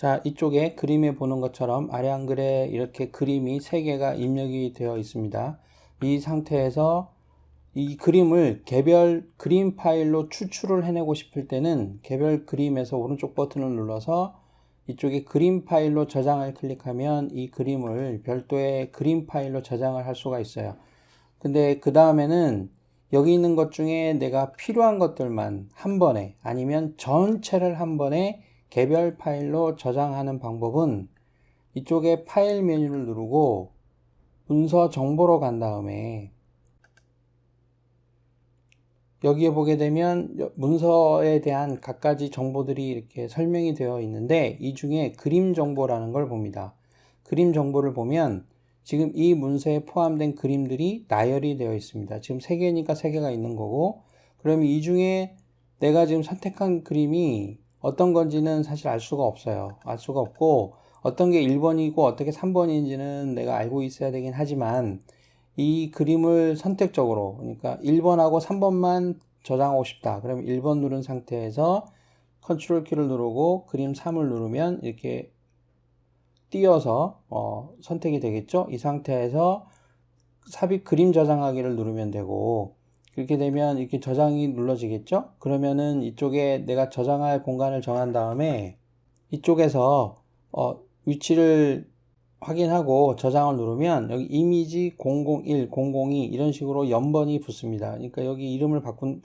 자, 이쪽에 그림에 보는 것처럼 아래 한글에 이렇게 그림이 3개가 입력이 되어 있습니다. 이 상태에서 이 그림을 개별 그림 파일로 추출을 해내고 싶을 때는 개별 그림에서 오른쪽 버튼을 눌러서 이쪽에 그림 파일로 저장을 클릭하면 이 그림을 별도의 그림 파일로 저장을 할 수가 있어요. 근데 그 다음에는 여기 있는 것 중에 내가 필요한 것들만 한 번에 아니면 전체를 한 번에 개별 파일로 저장하는 방법은 이쪽에 파일 메뉴를 누르고 문서 정보로 간 다음에 여기에 보게 되면 문서에 대한 각가지 정보들이 이렇게 설명이 되어 있는데 이 중에 그림 정보라는 걸 봅니다. 그림 정보를 보면 지금 이 문서에 포함된 그림들이 나열이 되어 있습니다. 지금 3개니까 3개가 있는 거고, 그러면 이 중에 내가 지금 선택한 그림이 어떤 건지는 사실 알 수가 없어요. 알 수가 없고, 어떤 게 1번이고 어떻게 3번인지는 내가 알고 있어야 되긴 하지만 이 그림을 선택적으로, 그러니까 1번하고 3번만 저장하고 싶다. 그러면 1번 누른 상태에서 컨트롤 키를 누르고 그림 3을 누르면 이렇게 띄어서 선택이 되겠죠. 이 상태에서 삽입 그림 저장하기를 누르면 되고, 그렇게 되면 이렇게 저장이 눌러지겠죠. 그러면은 이쪽에 내가 저장할 공간을 정한 다음에 이쪽에서 위치를 확인하고 저장을 누르면 여기 이미지 001, 002 이런 식으로 연번이 붙습니다. 그러니까 여기 이름을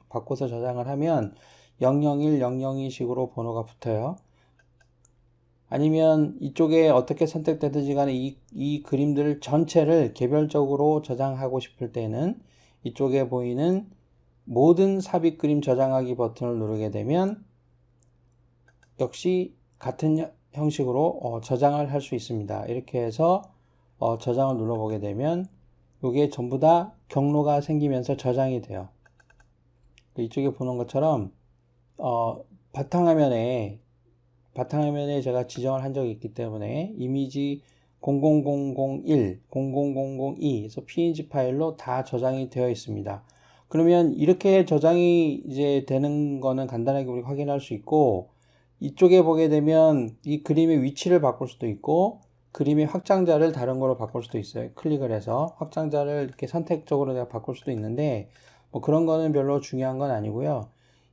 바꿔서 저장을 하면 001, 002 식으로 번호가 붙어요. 아니면 이쪽에 어떻게 선택되든지 간에 이 그림들 전체를 개별적으로 저장하고 싶을 때는 이쪽에 보이는 모든 삽입 그림 저장하기 버튼을 누르게 되면 역시 같은 형식으로 저장을 할 수 있습니다. 이렇게 해서 저장을 눌러보게 되면 이게 전부 다 경로가 생기면서 저장이 돼요. 이쪽에 보는 것처럼 바탕화면에 제가 지정을 한 적이 있기 때문에 이미지 00001, 00002에서 png 파일로 다 저장이 되어 있습니다. 그러면 이렇게 저장이 이제 되는 거는 간단하게 우리 확인할 수 있고, 이쪽에 보게 되면 이 그림의 위치를 바꿀 수도 있고 그림의 확장자를 다른 거로 바꿀 수도 있어요. 클릭을 해서 확장자를 이렇게 선택적으로 내가 바꿀 수도 있는데 뭐 그런 거는 별로 중요한 건 아니고요.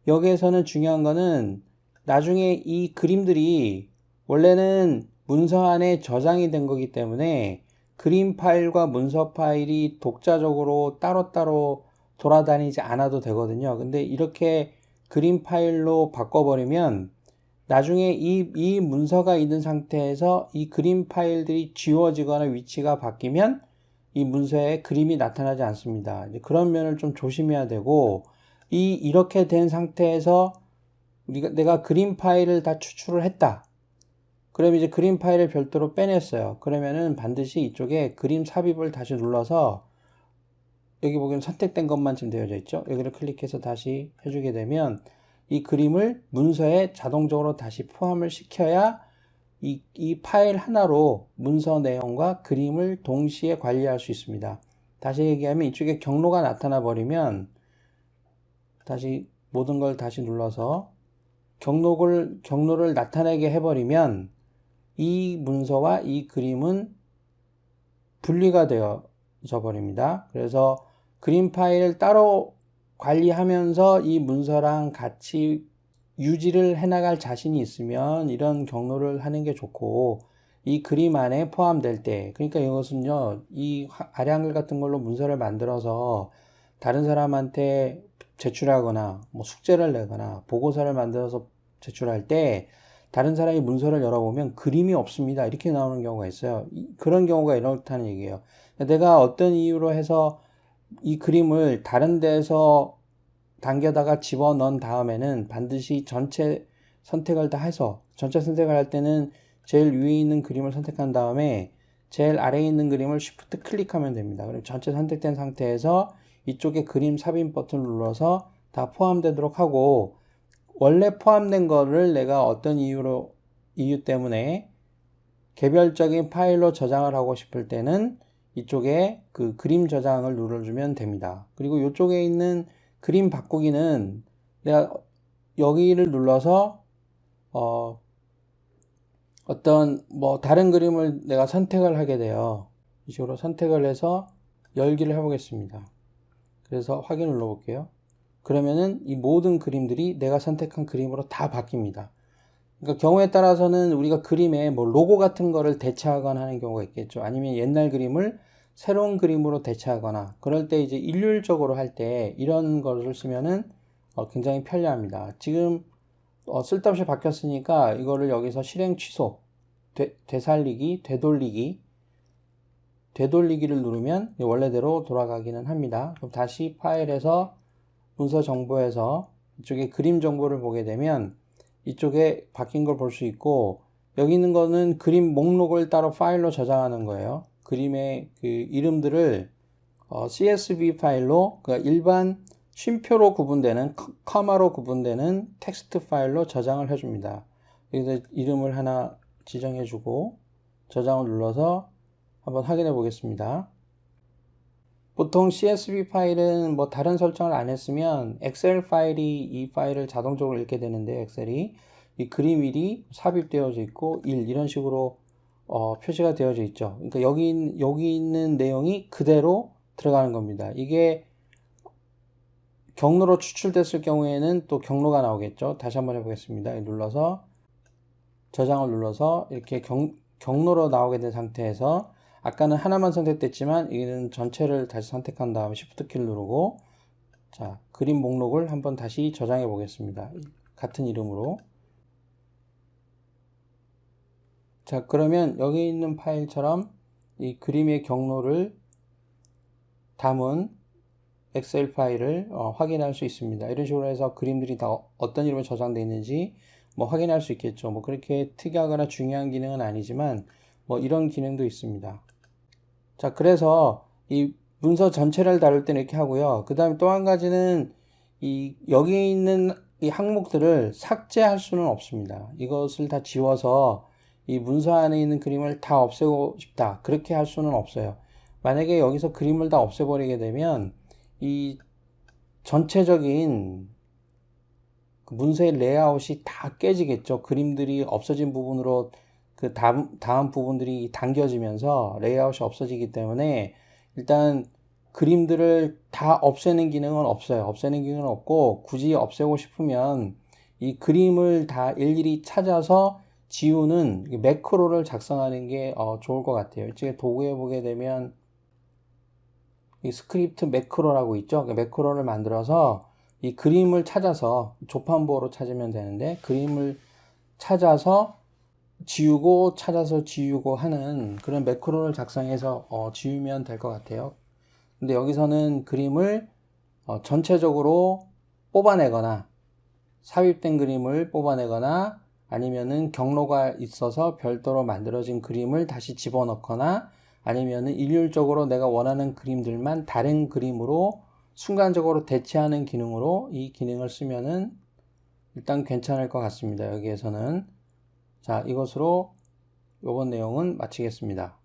여기에서는 중요한 거는 나중에 이 그림들이 원래는 문서 안에 저장이 된 거기 때문에 그림 파일과 문서 파일이 독자적으로 따로따로 돌아다니지 않아도 되거든요. 근데 이렇게 그림 파일로 바꿔버리면 나중에 이 문서가 있는 상태에서 이 그림 파일들이 지워지거나 위치가 바뀌면 이 문서에 그림이 나타나지 않습니다. 이제 그런 면을 좀 조심해야 되고, 이렇게 된 상태에서 내가 그림 파일을 다 추출을 했다. 그럼 이제 그림 파일을 별도로 빼냈어요. 그러면은 반드시 이쪽에 그림 삽입을 다시 눌러서 여기 보면 선택된 것만 지금 되어져 있죠. 여기를 클릭해서 다시 해주게 되면 이 그림을 문서에 자동적으로 다시 포함을 시켜야 이 파일 하나로 문서 내용과 그림을 동시에 관리할 수 있습니다. 다시 얘기하면 이쪽에 경로가 나타나 버리면 다시 모든 걸 다시 눌러서 경로를 나타내게 해버리면 이 문서와 이 그림은 분리가 되어져 버립니다. 그래서 그림 파일을 따로 관리하면서 이 문서랑 같이 유지를 해나갈 자신이 있으면 이런 경로를 하는 게 좋고, 이 그림 안에 포함될 때, 그러니까 이것은요, 이 아래 한글 같은 걸로 문서를 만들어서 다른 사람한테 제출하거나 뭐 숙제를 내거나 보고서를 만들어서 제출할 때 다른 사람이 문서를 열어보면 그림이 없습니다. 이렇게 나오는 경우가 있어요. 그런 경우가 이렇다는 얘기예요. 내가 어떤 이유로 해서 이 그림을 다른 데서 당겨다가 집어넣은 다음에는 반드시 전체 선택을 다 해서, 전체 선택을 할 때는 제일 위에 있는 그림을 선택한 다음에 제일 아래에 있는 그림을 Shift 클릭하면 됩니다. 그럼 전체 선택된 상태에서 이쪽에 그림 삽입 버튼을 눌러서 다 포함되도록 하고, 원래 포함된 거를 내가 어떤 이유 때문에 개별적인 파일로 저장을 하고 싶을 때는 이쪽에 그 그림 저장을 눌러주면 됩니다. 그리고 이쪽에 있는 그림 바꾸기는 내가 여기를 눌러서 어떤 뭐 다른 그림을 내가 선택을 하게 돼요. 이 식으로 선택을 해서 열기를 해보겠습니다. 그래서 확인을 눌러볼게요. 그러면은 이 모든 그림들이 내가 선택한 그림으로 다 바뀝니다. 그러니까 경우에 따라서는 우리가 그림에 뭐 로고 같은 거를 대체하거나 하는 경우가 있겠죠. 아니면 옛날 그림을 새로운 그림으로 대체하거나 그럴 때 이제 일률적으로 할 때 이런 것을 쓰면은 굉장히 편리합니다. 지금 쓸데없이 바뀌었으니까 이거를 여기서 실행 취소, 되살리기, 되돌리기를 누르면 원래대로 돌아가기는 합니다. 그럼 다시 파일에서 문서 정보에서 이쪽에 그림 정보를 보게 되면 이쪽에 바뀐 걸 볼 수 있고, 여기 있는 거는 그림 목록을 따로 파일로 저장하는 거예요. 그림의 그 이름들을 CSV 파일로, 그러니까 일반 쉼표로 구분되는, 커마로 구분되는 텍스트 파일로 저장을 해줍니다. 여기서 이름을 하나 지정해주고 저장을 눌러서 한번 확인해 보겠습니다. 보통 CSV 파일은 뭐 다른 설정을 안 했으면 엑셀 파일이 이 파일을 자동적으로 읽게 되는데, 엑셀이 이 그림일이 삽입되어져 있고 1 이런 식으로 표시가 되어져 있죠. 그러니까 여기 있는 내용이 그대로 들어가는 겁니다. 이게 경로로 추출됐을 경우에는 또 경로가 나오겠죠. 다시 한번 해보겠습니다. 눌러서 저장을 눌러서 이렇게 경로로 나오게 된 상태에서, 아까는 하나만 선택됐지만 여기는 전체를 다시 선택한 다음에 Shift 키를 누르고, 자, 그림 목록을 한번 다시 저장해 보겠습니다. 같은 이름으로. 자, 그러면 여기 있는 파일처럼 이 그림의 경로를 담은 엑셀 파일을 확인할 수 있습니다. 이런 식으로 해서 그림들이 다 어떤 이름으로 저장되어 있는지 뭐 확인할 수 있겠죠. 뭐 그렇게 특이하거나 중요한 기능은 아니지만 뭐 이런 기능도 있습니다. 자, 그래서 이 문서 전체를 다룰 때는 이렇게 하고요. 그 다음에 또 한 가지는 여기 있는 이 항목들을 삭제할 수는 없습니다. 이것을 다 지워서 이 문서 안에 있는 그림을 다 없애고 싶다, 그렇게 할 수는 없어요. 만약에 여기서 그림을 다 없애버리게 되면 이 전체적인 문서의 레이아웃이 다 깨지겠죠. 그림들이 없어진 부분으로 그 다음 부분들이 당겨지면서 레이아웃이 없어지기 때문에 일단 그림들을 다 없애는 기능은 없어요. 없애는 기능은 없고, 굳이 없애고 싶으면 이 그림을 다 일일이 찾아서 지우는 매크로를 작성하는 게 좋을 것 같아요. 이쪽에 도구에 보게 되면 이 스크립트 매크로라고 있죠. 그 매크로를 만들어서 이 그림을 찾아서 조판부호로 찾으면 되는데, 그림을 찾아서 지우고 찾아서 지우고 하는 그런 매크로를 작성해서 지우면 될 것 같아요. 근데 여기서는 그림을 전체적으로 뽑아내거나, 삽입된 그림을 뽑아내거나, 아니면은 경로가 있어서 별도로 만들어진 그림을 다시 집어넣거나, 아니면은 일률적으로 내가 원하는 그림들만 다른 그림으로 순간적으로 대체하는 기능으로 이 기능을 쓰면은 일단 괜찮을 것 같습니다. 여기에서는. 자, 이것으로 이번 내용은 마치겠습니다.